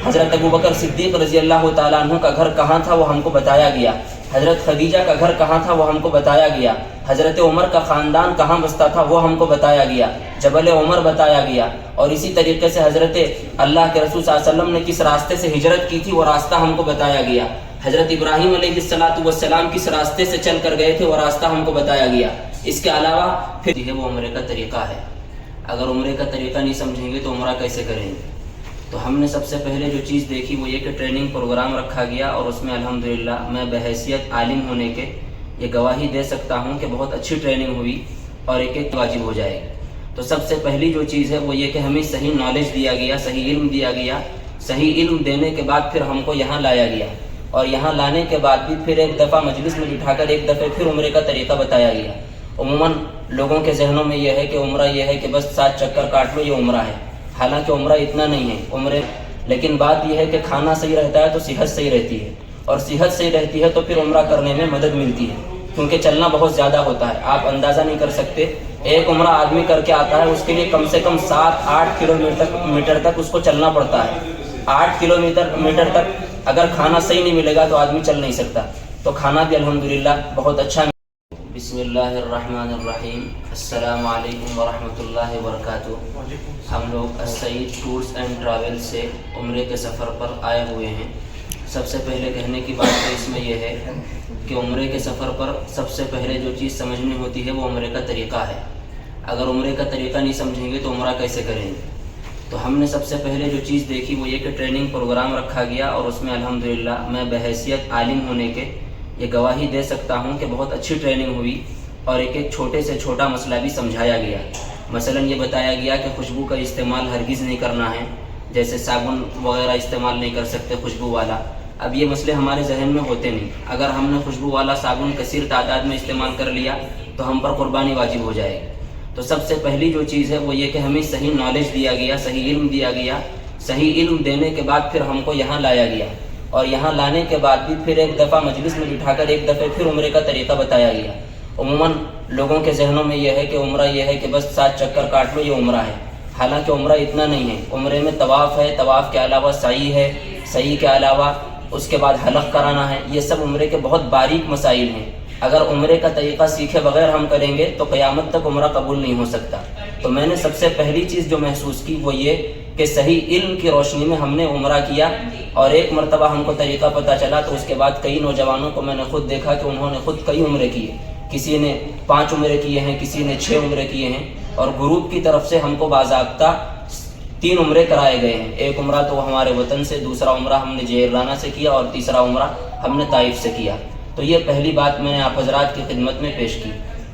حضرت ابوبکر صدیق رضی اللہ تعالیٰ عنہ کا گھر کہاں تھا وہ ہم کو بتایا گیا، حضرت خدیجہ کا گھر کہاں تھا وہ ہم کو بتایا گیا، حضرت عمر کا خاندان کہاں بستا تھا وہ ہم کو بتایا گیا، جبل عمر بتایا گیا، اور اسی طریقے سے حضرت اللہ کے رسول صلی اللہ علیہ وسلم نے کس راستے سے ہجرت کی تھی وہ راستہ ہم کو بتایا گیا، حضرت ابراہیم علیہ السلام کس راستے سے چل کر گئے تھے وہ راستہ ہم کو بتایا گیا۔ اس کے علاوہ پھر وہ عمرے کا طریقہ ہے۔ اگر عمرے کا طریقہ نہیں سمجھیں گے تو عمرہ کیسے کریں گے؟ تو ہم نے سب سے پہلے جو چیز دیکھی وہ یہ کہ ٹریننگ پروگرام رکھا گیا، اور اس میں الحمدللہ میں بحیثیت عالم ہونے کے یہ گواہی دے سکتا ہوں کہ بہت اچھی ٹریننگ ہوئی اور ایک واجب ہو جائے گی۔ تو سب سے پہلی جو چیز ہے وہ یہ کہ ہمیں صحیح نالج دیا گیا، صحیح علم دیا گیا، صحیح علم دینے کے بعد پھر ہم کو یہاں لایا گیا، اور یہاں لانے کے بعد بھی پھر ایک دفعہ مجلس میں بٹھا کر ایک دفعہ پھر عمرے کا طریقہ بتایا گیا۔ عموماً لوگوں کے ذہنوں میں یہ ہے کہ عمرہ یہ ہے کہ بس 7 چکر کاٹ لو، یہ عمرہ ہے۔ حالانکہ عمرہ اتنا نہیں ہے عمرے، لیکن بات یہ ہے کہ کھانا صحیح رہتا ہے تو صحت صحیح رہتی ہے، اور صحت صحیح رہتی ہے تو پھر عمرہ کرنے میں مدد ملتی ہے، کیونکہ چلنا بہت زیادہ ہوتا ہے۔ آپ اندازہ نہیں کر سکتے، ایک عمرہ آدمی کر کے آتا ہے اس کے لیے کم سے کم 7-8 کلومیٹر تک اس کو چلنا پڑتا ہے۔ 8 کلومیٹر تک اگر کھانا صحیح نہیں ملے گا تو آدمی چل نہیں سکتا۔ تو کھانا بھی الحمدللہ بہت اچھا۔ بسم اللہ الرحمن الرحیم، السلام علیکم ورحمۃ اللہ وبرکاتہ۔ ہم لوگ السعید ٹورز اینڈ ٹریول سے عمرے کے سفر پر آئے ہوئے ہیں۔ سب سے پہلے کہنے کی بات تو اس میں یہ ہے کہ عمرے کے سفر پر سب سے پہلے جو چیز سمجھنی ہوتی ہے وہ عمرے کا طریقہ ہے۔ اگر عمرے کا طریقہ نہیں سمجھیں گے تو عمرہ کیسے کریں گے؟ تو ہم نے سب سے پہلے جو چیز دیکھی وہ یہ کہ ٹریننگ پروگرام رکھا گیا، اور اس میں الحمدللہ میں بحیثیت عالم ہونے کے یہ گواہی دے سکتا ہوں کہ بہت اچھی ٹریننگ ہوئی، اور ایک چھوٹے سے چھوٹا مسئلہ بھی سمجھایا گیا۔ مثلا یہ بتایا گیا کہ خوشبو کا استعمال ہرگز نہیں کرنا ہے، جیسے صابن وغیرہ استعمال نہیں کر سکتے خوشبو والا۔ اب یہ مسئلے ہمارے ذہن میں ہوتے نہیں، اگر ہم نے خوشبو والا صابن کثیر تعداد میں استعمال کر لیا تو ہم پر قربانی واجب ہو جائے گی۔ تو سب سے پہلی جو چیز ہے وہ یہ کہ ہمیں صحیح نالج دیا گیا، صحیح علم دیا گیا، صحیح علم دینے کے بعد پھر ہم کو یہاں لایا گیا، اور یہاں لانے کے بعد بھی پھر ایک دفعہ مجلس میں بٹھا کر ایک دفعہ پھر عمرے کا طریقہ بتایا گیا۔ عموماً لوگوں کے ذہنوں میں یہ ہے کہ عمرہ یہ ہے کہ بس 7 چکر کاٹ لو، یہ عمرہ ہے۔ حالانکہ عمرہ اتنا نہیں ہے، عمرے میں طواف ہے، طواف کے علاوہ سعی ہے، سعی کے علاوہ اس کے بعد حلق کرانا ہے۔ یہ سب عمرے کے بہت باریک مسائل ہیں۔ اگر عمرے کا طریقہ سیکھے بغیر ہم کریں گے تو قیامت تک عمرہ قبول نہیں ہو سکتا۔ تو میں نے سب سے پہلی چیز جو محسوس کی وہ یہ کہ صحیح علم کی روشنی میں ہم نے عمرہ کیا، اور ایک مرتبہ ہم کو طریقہ پتہ چلا تو اس کے بعد کئی نوجوانوں کو میں نے خود دیکھا کہ انہوں نے خود کئی عمرے کیے، کسی نے 5 عمرے کیے ہیں، کسی نے 6 عمرے کیے ہیں، اور گروپ کی طرف سے ہم کو باضابطہ 3 عمرے کرائے گئے ہیں۔ ایک عمرہ تو ہمارے وطن سے، دوسرا عمرہ ہم نے جیرانہ سے کیا، اور تیسرا عمرہ ہم نے طائف سے کیا۔ تو یہ پہلی بات میں نے آپ حضرات کی خدمت میں پیش کی۔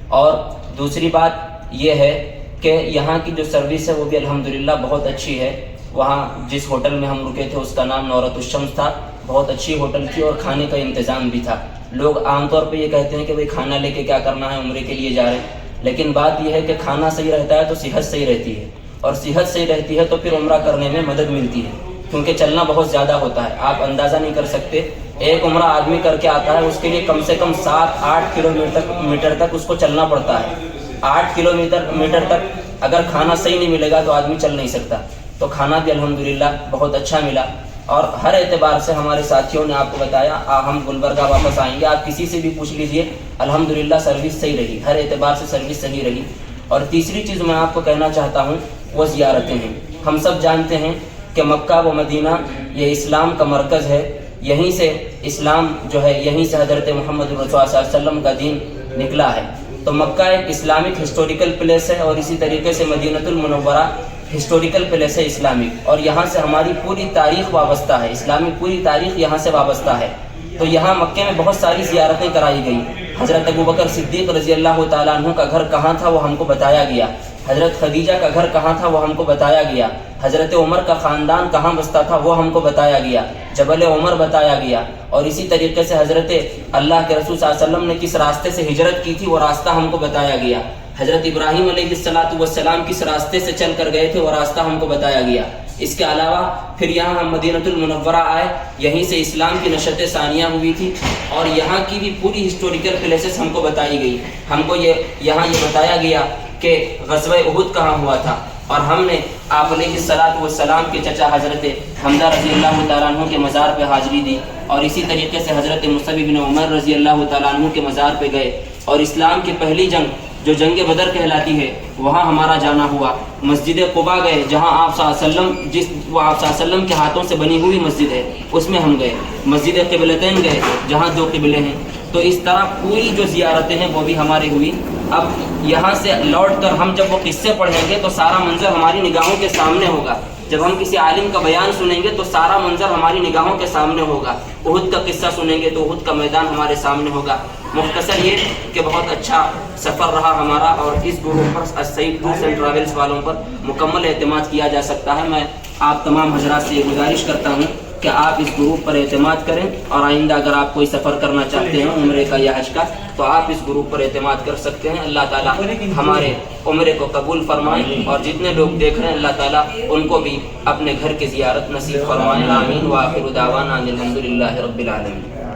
اور دوسری بات یہ ہے کہ یہاں کی جو سروس ہے وہ بھی الحمدللہ بہت اچھی ہے۔ وہاں جس ہوٹل میں ہم رکے تھے اس کا نام نورت الشمس تھا، بہت اچھی ہوٹل تھی، اور کھانے کا انتظام بھی تھا۔ لوگ عام طور پہ یہ کہتے ہیں کہ بھئی کھانا لے کے کیا کرنا ہے، عمرے کے لیے جا رہے ہیں، لیکن بات یہ ہے کہ کھانا صحیح رہتا ہے تو صحت صحیح رہتی ہے، اور صحت صحیح رہتی ہے تو پھر عمرہ کرنے میں مدد ملتی ہے، کیونکہ چلنا بہت زیادہ ہوتا ہے۔ آپ اندازہ نہیں کر سکتے، ایک عمرہ آدمی کر کے آتا ہے اس کے لیے کم سے کم 7-8 کلومیٹر تک اس کو چلنا پڑتا ہے۔ 8 کلومیٹر تک اگر کھانا صحیح نہیں ملے گا تو آدمی چل نہیں سکتا۔ تو کھانا بھی الحمدللہ بہت اچھا ملا، اور ہر اعتبار سے ہمارے ساتھیوں نے آپ کو بتایا، ہم گلبرگہ واپس آئیں گے، آپ کسی سے بھی پوچھ لیجئے، الحمدللہ سروس صحیح رہی، ہر اعتبار سے سروس صحیح رہی۔ اور تیسری چیز میں آپ کو کہنا چاہتا ہوں وہ زیارتیں ہیں۔ ہم سب جانتے ہیں کہ مکہ و مدینہ یہ اسلام کا مرکز ہے، یہیں سے اسلام جو ہے، یہیں سے حضرت محمد رسول اللہ صلی اللہ علیہ وسلم کا دین نکلا ہے۔ تو مکہ ایک اسلامک ہسٹوریکل پلیس ہے، اور اسی طریقے سے مدینۃ المنورہ ہسٹوریکل پلیس ہے اسلامک، اور یہاں سے ہماری پوری تاریخ وابستہ ہے، اسلامی پوری تاریخ یہاں سے وابستہ ہے۔ تو یہاں مکے میں بہت ساری زیارتیں کرائی گئی۔ حضرت ابوبکر صدیق رضی اللہ تعالیٰ عنہ کا گھر کہاں تھا وہ ہم کو بتایا گیا، حضرت خدیجہ کا گھر کہاں تھا وہ ہم کو بتایا گیا، حضرت عمر کا خاندان کہاں بستا تھا وہ ہم کو بتایا گیا، جبل عمر بتایا گیا، اور اسی طریقے سے حضرت اللہ کے رسول صلی اللہ علیہ وسلم نے کس راستے سے ہجرت کی تھی وہ راستہ ہم کو بتایا گیا، حضرت ابراہیم علیہ السلام کس راستے سے چل کر گئے تھے وہ راستہ ہم کو بتایا گیا۔ اس کے علاوہ پھر یہاں ہم مدینۃ المنورہ آئے، یہیں سے اسلام کی نشت ثانیہ ہوئی تھی، اور یہاں کی بھی پوری ہسٹوریکل پلیسز ہم کو بتائی گئی۔ ہم کو یہاں یہ بتایا گیا کہ غزوہ احد کہاں ہوا تھا، اور ہم نے آپ علیہ الصلوۃ والسلام کے چچا حضرت حمزہ رضی اللہ تعالیٰ عنہ کے مزار پہ حاضری دی، اور اسی طریقے سے حضرت مصعب بن عمر رضی اللہ تعالیٰ عنہ کے مزار پہ گئے، اور اسلام کی پہلی جنگ جو جنگ بدر کہلاتی ہے وہاں ہمارا جانا ہوا۔ مسجد قباء گئے، جہاں آپ صلی اللہ علیہ وسلم آپ صلی اللہ علیہ وسلم کے ہاتھوں سے بنی ہوئی مسجد ہے، اس میں ہم گئے۔ مسجد قبلتین گئے، جہاں 2 قبلے ہیں۔ تو اس طرح پوری جو زیارتیں ہیں وہ بھی ہماری ہوئی۔ اب یہاں سے لوٹ کر ہم جب وہ قصے پڑھیں گے تو سارا منظر ہماری نگاہوں کے سامنے ہوگا۔ جب ہم کسی عالم کا بیان سنیں گے تو سارا منظر ہماری نگاہوں کے سامنے ہوگا۔ احد کا قصہ سنیں گے تو احد کا میدان ہمارے سامنے ہوگا۔ مختصر یہ کہ بہت اچھا سفر رہا ہمارا، اور اس گروپ پر سعید ٹورز اینڈ ٹریولز والوں پر مکمل اعتماد کیا جا سکتا ہے۔ میں آپ تمام حضرات سے یہ گزارش کرتا ہوں کہ آپ اس گروپ پر اعتماد کریں، اور آئندہ اگر آپ کوئی سفر کرنا چاہتے ہیں عمرے کا یا حج کا تو آپ اس گروپ پر اعتماد کر سکتے ہیں۔ اللہ تعالیٰ ہمارے عمرے کو قبول فرمائیں، اور جتنے لوگ دیکھ رہے ہیں اللہ تعالیٰ ان کو بھی اپنے گھر کی زیارت نصیب فرمائیں۔ آمین۔ وآخر دعوانا الحمد للہ رب العالمین۔